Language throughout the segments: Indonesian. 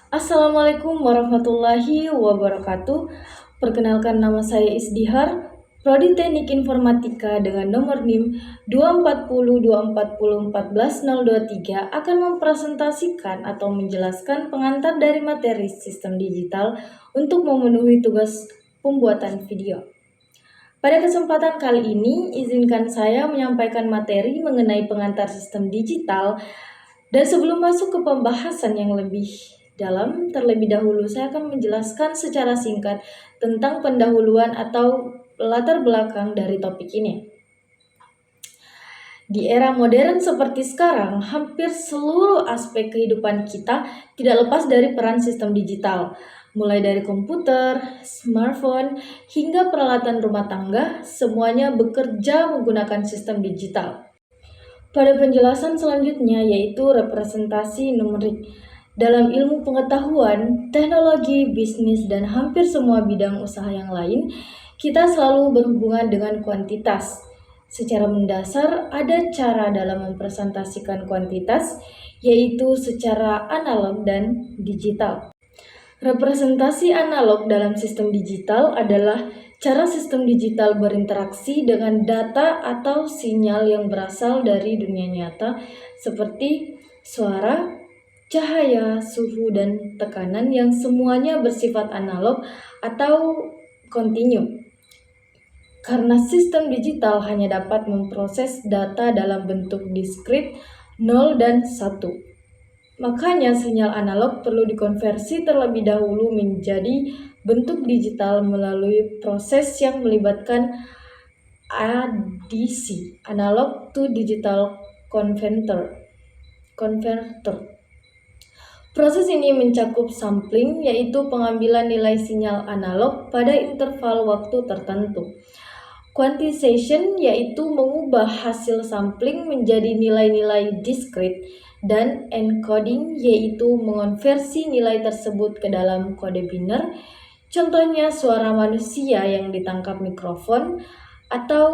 Assalamualaikum warahmatullahi wabarakatuh. Perkenalkan, nama saya Isdihar, Prodi Teknik Informatika dengan nomor NIM 24024014023 akan mempresentasikan atau menjelaskan pengantar dari materi sistem digital untuk memenuhi tugas pembuatan video. Pada kesempatan kali ini, izinkan saya menyampaikan materi mengenai pengantar sistem digital. Dan sebelum masuk ke pembahasan yang lebih dalam, terlebih dahulu saya akan menjelaskan secara singkat tentang pendahuluan atau latar belakang dari topik ini. Di era modern seperti sekarang, hampir seluruh aspek kehidupan kita tidak lepas dari peran sistem digital. Mulai dari komputer, smartphone, hingga peralatan rumah tangga, semuanya bekerja menggunakan sistem digital. Pada penjelasan selanjutnya yaitu representasi numerik. Dalam ilmu pengetahuan, teknologi, bisnis, dan hampir semua bidang usaha yang lain, kita selalu berhubungan dengan kuantitas. Secara mendasar, ada cara dalam mempresentasikan kuantitas, yaitu secara analog dan digital. Representasi analog dalam sistem digital adalah cara sistem digital berinteraksi dengan data atau sinyal yang berasal dari dunia nyata seperti suara, cahaya, suhu, dan tekanan yang semuanya bersifat analog atau kontinu. Karena sistem digital hanya dapat memproses data dalam bentuk diskrit 0 dan 1. Makanya sinyal analog perlu dikonversi terlebih dahulu menjadi bentuk digital melalui proses yang melibatkan adisi, analog to digital converter. Proses ini mencakup sampling, yaitu pengambilan nilai sinyal analog pada interval waktu tertentu. Quantization, yaitu mengubah hasil sampling menjadi nilai-nilai diskrit, dan encoding, yaitu mengonversi nilai tersebut ke dalam kode biner, contohnya suara manusia yang ditangkap mikrofon, atau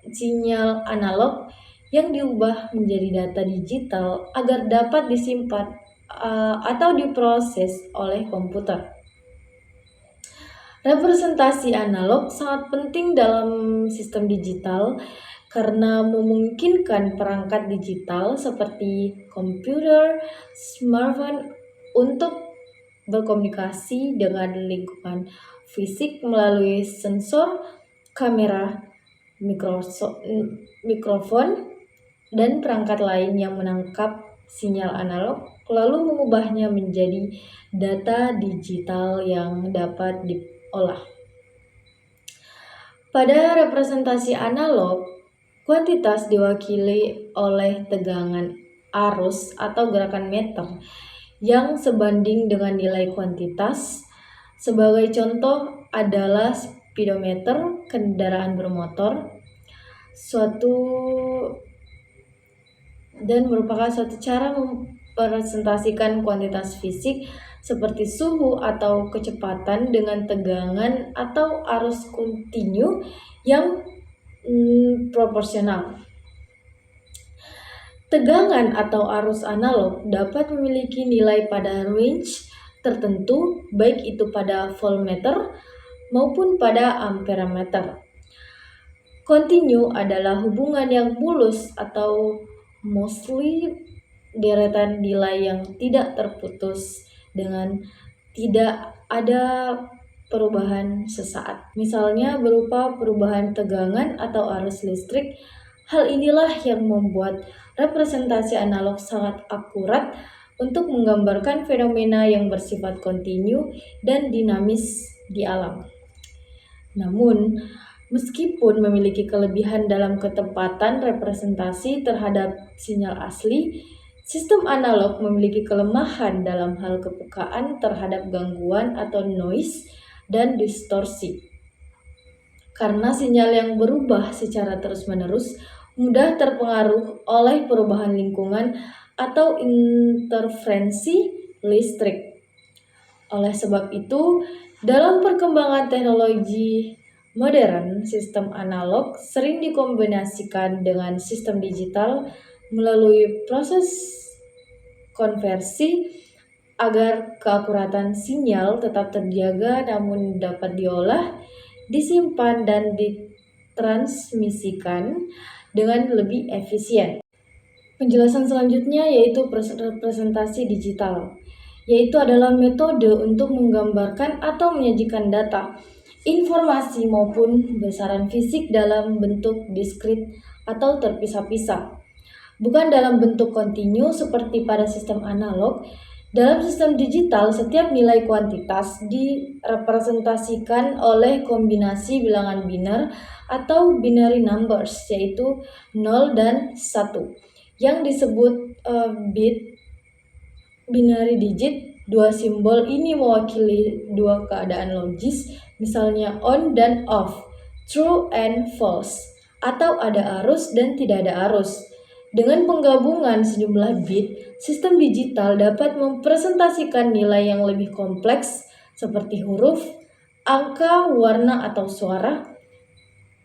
sinyal analog yang diubah menjadi data digital agar dapat disimpan atau diproses oleh komputer. Representasi analog sangat penting dalam sistem digital karena memungkinkan perangkat digital seperti komputer, smartphone untuk berkomunikasi dengan lingkungan fisik melalui sensor, kamera, mikrofon, dan perangkat lain yang menangkap sinyal analog lalu mengubahnya menjadi data digital yang dapat diolah. Pada representasi analog, kuantitas diwakili oleh tegangan arus atau gerakan meter yang sebanding dengan nilai kuantitas. Sebagai contoh adalah speedometer kendaraan bermotor, dan merupakan suatu cara mempresentasikan kuantitas fisik seperti suhu atau kecepatan dengan tegangan atau arus kontinu yang proporsional. Tegangan atau arus analog dapat memiliki nilai pada range tertentu, baik itu pada voltmeter maupun pada amperemeter. Kontinu adalah hubungan yang mulus atau mostly deretan nilai yang tidak terputus dengan tidak ada perubahan sesaat. Misalnya berupa perubahan tegangan atau arus listrik. Hal inilah yang membuat representasi analog sangat akurat untuk menggambarkan fenomena yang bersifat kontinu dan dinamis di alam. Namun, meskipun memiliki kelebihan dalam ketepatan representasi terhadap sinyal asli, sistem analog memiliki kelemahan dalam hal kepekaan terhadap gangguan atau noise dan distorsi. Karena sinyal yang berubah secara terus-menerus mudah terpengaruh oleh perubahan lingkungan atau interferensi listrik. Oleh sebab itu, dalam perkembangan teknologi modern, sistem analog sering dikombinasikan dengan sistem digital melalui proses konversi agar keakuratan sinyal tetap terjaga namun dapat diolah, disimpan, dan ditransmisikan dengan lebih efisien. Penjelasan selanjutnya yaitu representasi digital, yaitu adalah metode untuk menggambarkan atau menyajikan data, informasi maupun besaran fisik dalam bentuk diskrit atau terpisah-pisah, bukan dalam bentuk kontinu seperti pada sistem analog. Dalam sistem digital, setiap nilai kuantitas direpresentasikan oleh kombinasi bilangan biner atau binary numbers, yaitu 0 dan 1, yang disebut bit. Binary digit. Dua simbol ini mewakili dua keadaan logis, misalnya on dan off, true and false, atau ada arus dan tidak ada arus. Dengan penggabungan sejumlah bit, sistem digital dapat mempresentasikan nilai yang lebih kompleks seperti huruf, angka, warna, atau suara.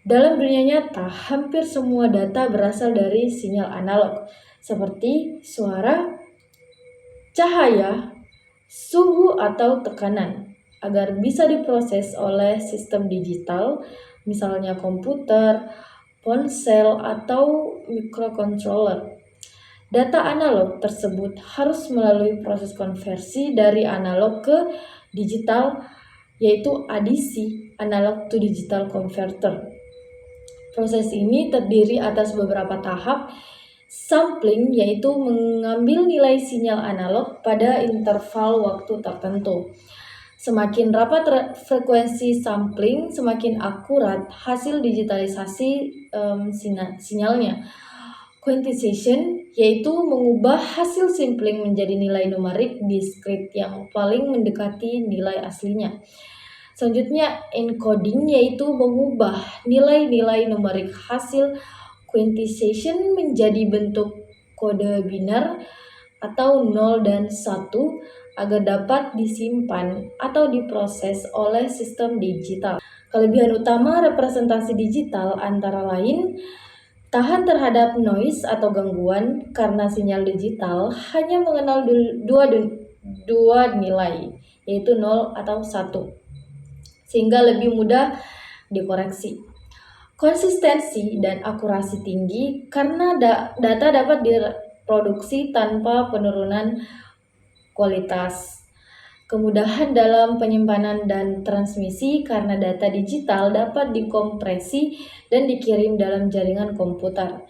Dalam dunia nyata, hampir semua data berasal dari sinyal analog, seperti suara, cahaya, suhu, atau tekanan, agar bisa diproses oleh sistem digital, misalnya komputer, ponsel, atau microcontroller. Data analog tersebut harus melalui proses konversi dari analog ke digital, yaitu adisi, analog to digital converter. Proses ini terdiri atas beberapa tahap. Sampling yaitu mengambil nilai sinyal analog pada interval waktu tertentu. Semakin rapat frekuensi sampling, semakin akurat hasil digitalisasi sinyalnya. Quantization yaitu mengubah hasil sampling menjadi nilai numerik diskrit yang paling mendekati nilai aslinya. Selanjutnya, encoding yaitu mengubah nilai-nilai numerik hasil quantization menjadi bentuk kode biner atau 0 dan 1 agar dapat disimpan atau diproses oleh sistem digital. Kelebihan utama representasi digital antara lain tahan terhadap noise atau gangguan karena sinyal digital hanya mengenal dua nilai, yaitu 0 atau 1, sehingga lebih mudah dikoreksi. Konsistensi dan akurasi tinggi karena data dapat diproduksi tanpa penurunan kualitas. Kemudahan dalam penyimpanan dan transmisi karena data digital dapat dikompresi dan dikirim dalam jaringan komputer.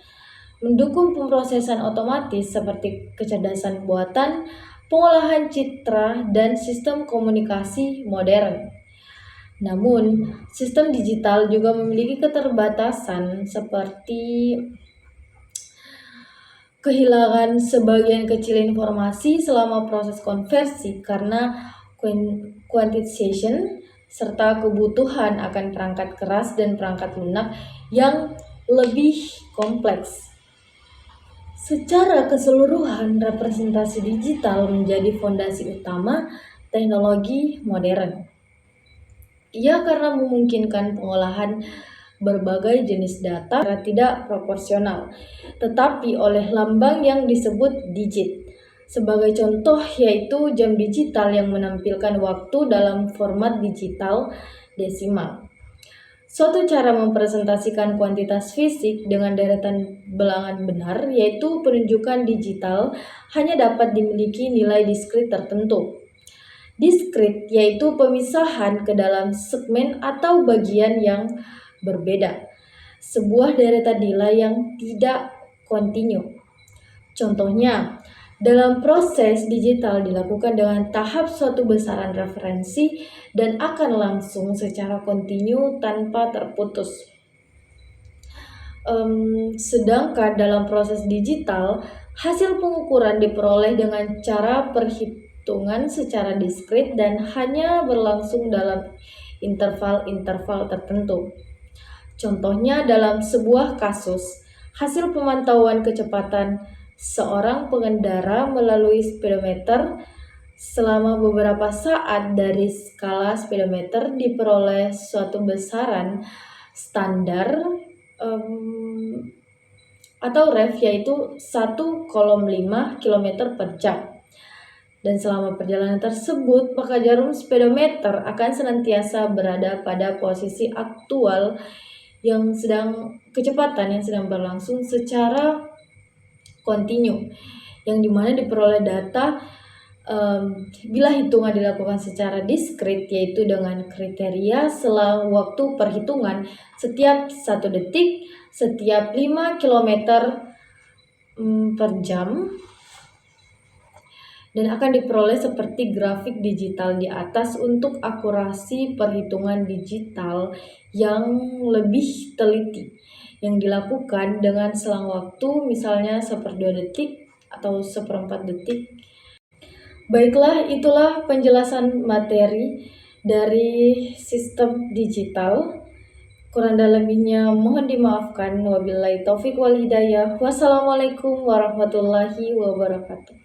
Mendukung pemrosesan otomatis seperti kecerdasan buatan, pengolahan citra, dan sistem komunikasi modern. Namun, sistem digital juga memiliki keterbatasan seperti kehilangan sebagian kecil informasi selama proses konversi karena quantization serta kebutuhan akan perangkat keras dan perangkat lunak yang lebih kompleks. Secara keseluruhan, representasi digital menjadi fondasi utama teknologi modern. Ia karena memungkinkan pengolahan berbagai jenis data secara tidak proporsional, tetapi oleh lambang yang disebut digit. Sebagai contoh yaitu jam digital yang menampilkan waktu dalam format digital desimal. Suatu cara mempresentasikan kuantitas fisik dengan deretan bilangan benar yaitu penunjukan digital hanya dapat dimiliki nilai diskrit tertentu. Diskrit yaitu pemisahan ke dalam segmen atau bagian yang berbeda, sebuah deretan nilai yang tidak kontinu. Contohnya, dalam proses digital dilakukan dengan tahap suatu besaran referensi dan akan langsung secara kontinu tanpa terputus. Sedangkan dalam proses digital, hasil pengukuran diperoleh dengan cara perhitungan secara diskrit dan hanya berlangsung dalam interval-interval tertentu. Contohnya dalam sebuah kasus, hasil pemantauan kecepatan seorang pengendara melalui speedometer selama beberapa saat dari skala speedometer diperoleh suatu besaran standar atau ref yaitu 1,5 km per jam. Dan selama perjalanan tersebut, maka jarum speedometer akan senantiasa berada pada posisi aktual kecepatan yang sedang berlangsung secara kontinu, yang dimana diperoleh data bila hitungan dilakukan secara diskrit, yaitu dengan kriteria selang waktu perhitungan setiap 1 detik, setiap 5 km per jam, dan akan diperoleh seperti grafik digital di atas untuk akurasi perhitungan digital yang lebih teliti, yang dilakukan dengan selang waktu misalnya 1/2 detik atau 1/4 detik. Baiklah, itulah penjelasan materi dari sistem digital. Kurang dan lebihnya mohon dimaafkan. Wabillahi taufik wal hidayah. Wassalamualaikum warahmatullahi wabarakatuh.